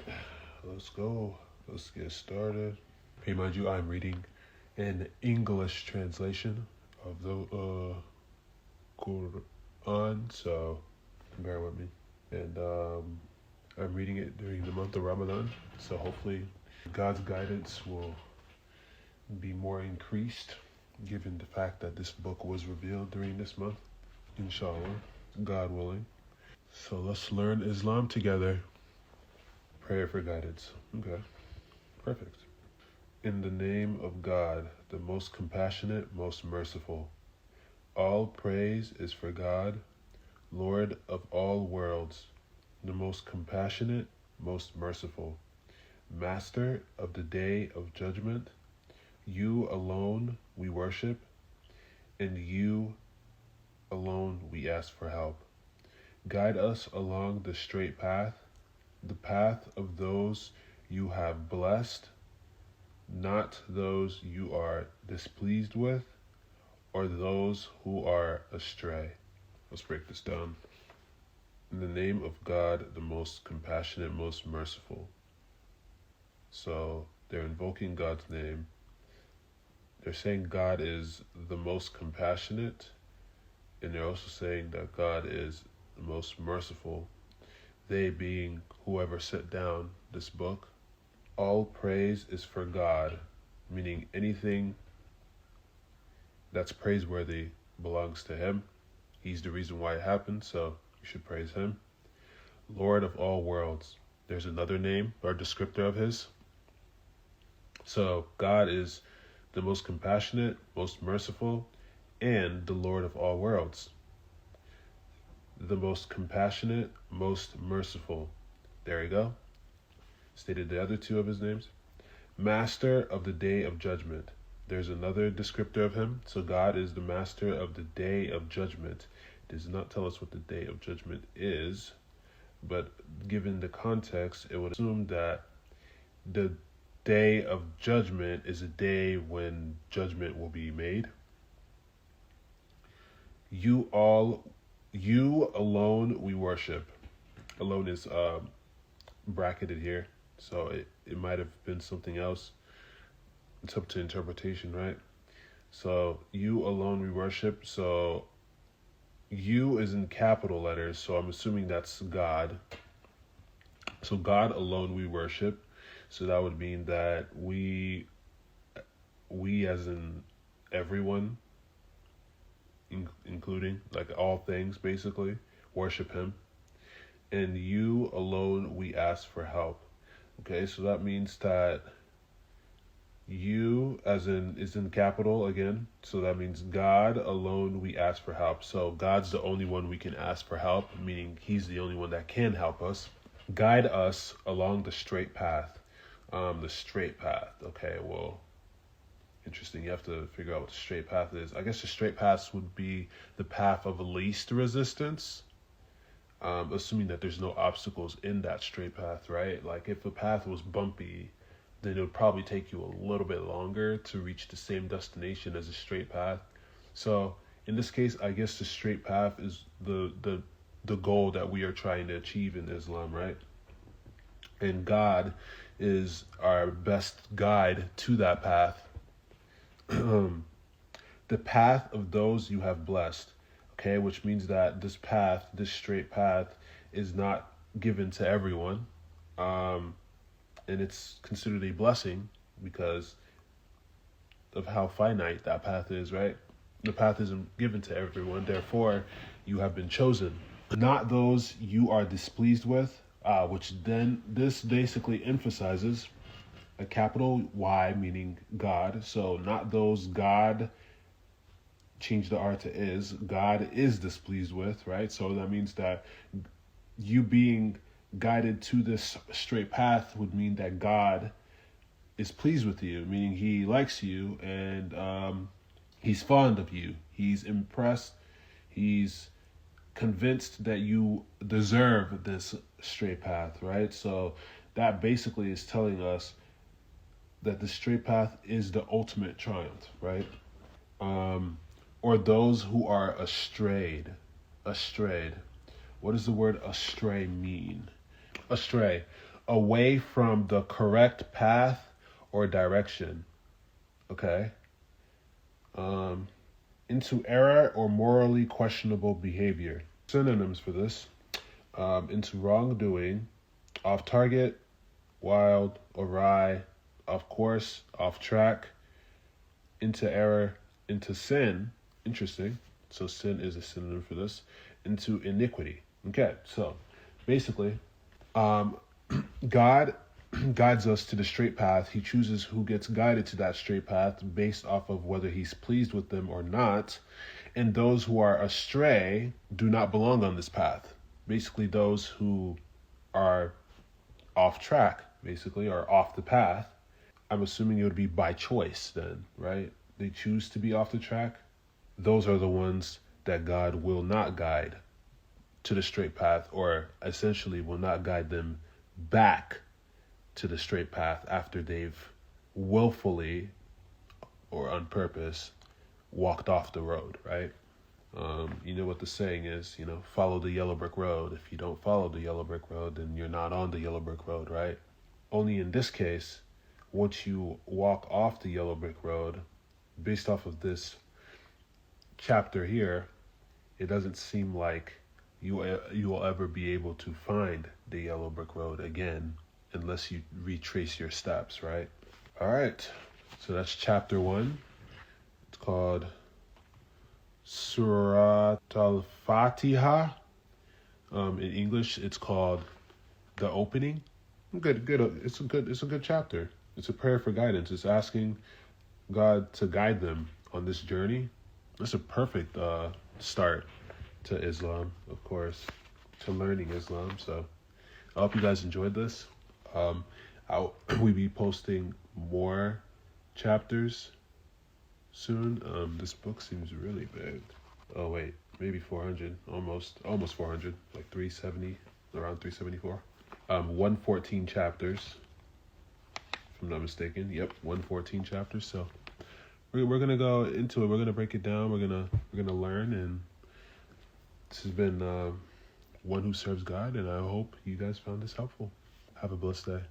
right, let's go. Let's get started. Remind you, I'm reading an English translation of the Qur'an, so bear with me. And I'm reading it during the month of Ramadan, so hopefully God's guidance will be more increased given the fact that this book was revealed during this month, inshallah, God willing. So let's learn Islam together. Prayer for guidance. Okay, perfect. In the name of God, the most compassionate, most merciful. All praise is for God, Lord of all worlds, the most compassionate, most merciful, Master of the day of judgment. You alone we worship, and you alone we ask for help. Guide us along the straight path, the path of those you have blessed, not those you are displeased with, or those who are astray. Let's break this down. In the name of God, the most compassionate, most merciful. So they're invoking God's name. They're saying God is the most compassionate, and they're also saying that God is the most merciful. They being whoever set down this book. All praise is for God, meaning anything that's praiseworthy belongs to Him. He's the reason why it happened, so you should praise Him. Lord of all worlds. There's another name or descriptor of His. So God is the most compassionate, most merciful, and the Lord of all worlds. The most compassionate, most merciful. There you go. Stated the other two of His names. Master of the day of judgment. There's another descriptor of Him. So God is the master of the day of judgment. It does not tell us what the day of judgment is, but given the context, it would assume that the day of judgment is a day when judgment will be made. You alone we worship. Alone is bracketed here, so it might have been something else. It's up to interpretation, right? So you alone we worship. So you is in capital letters, so I'm assuming that's God. So God alone we worship. So that would mean that we as in everyone, including like all things basically, worship Him. And you alone we ask for help. Okay, so that means that you as in is in capital again. So that means God alone we ask for help. So God's the only one we can ask for help, meaning He's the only one that can help us. Guide us along the straight path. The straight path. Okay, well, interesting. You have to figure out what the straight path is. I guess the straight path would be the path of least resistance, assuming that there's no obstacles in that straight path, right? Like if a path was bumpy, then it would probably take you a little bit longer to reach the same destination as a straight path. So in this case, I guess the straight path is the goal that we are trying to achieve in Islam, right? And God is our best guide to that path. The path of those you have blessed, okay, which means that this path, this straight path, is not given to everyone, and it's considered a blessing because of how finite that path is, right? The path isn't given to everyone, therefore you have been chosen. Not those you are displeased with, which then this basically emphasizes a capital Y, meaning God. So not those God, change the R to is, God is displeased with, right? So that means that you being guided to this straight path would mean that God is pleased with you, meaning He likes you and He's fond of you. He's impressed. He's convinced that you deserve this straight path, right? So that basically is telling us that the straight path is the ultimate triumph, right? Or those who are astrayed. What does the word astray mean? Astray. away from the correct path or direction. Okay? Into error or morally questionable behavior. Synonyms for this. Into wrongdoing, off target, wild, awry, off course, off track, into error, into sin. Interesting. So sin is a synonym for this. Into iniquity. Okay, so basically, God guides us to the straight path. He chooses who gets guided to that straight path based off of whether he's pleased with them or not. And those who are astray do not belong on this path. Basically, those who are off track, basically, or off the path, I'm assuming it would be by choice then, right? They choose to be off the track. Those are the ones that God will not guide to the straight path, or essentially will not guide them back to the straight path after they've willfully or on purpose walked off the road, right? You know what the saying is, follow the yellow brick road. If you don't follow the yellow brick road, then you're not on the yellow brick road, right? Only in this case, once you walk off the yellow brick road, based off of this chapter here, it doesn't seem like you will ever be able to find the yellow brick road again unless you retrace your steps, right? All right, so that's chapter 1. It's called Surat al-Fatihah. In English, it's called The Opening. Good. It's a good chapter. It's a prayer for guidance. It's asking God to guide them on this journey. It's a perfect start to Islam, of course, to learning Islam. So I hope you guys enjoyed this. We'll be posting more chapters soon. This book seems really big. Oh wait, maybe 400, almost 400, like 370, around 374. 114 chapters, if I'm not mistaken. Yep, 114 chapters. So we're gonna go into it. We're gonna break it down. We're gonna learn, and this has been One Who Serves God, and I hope you guys found this helpful. Have a blessed day.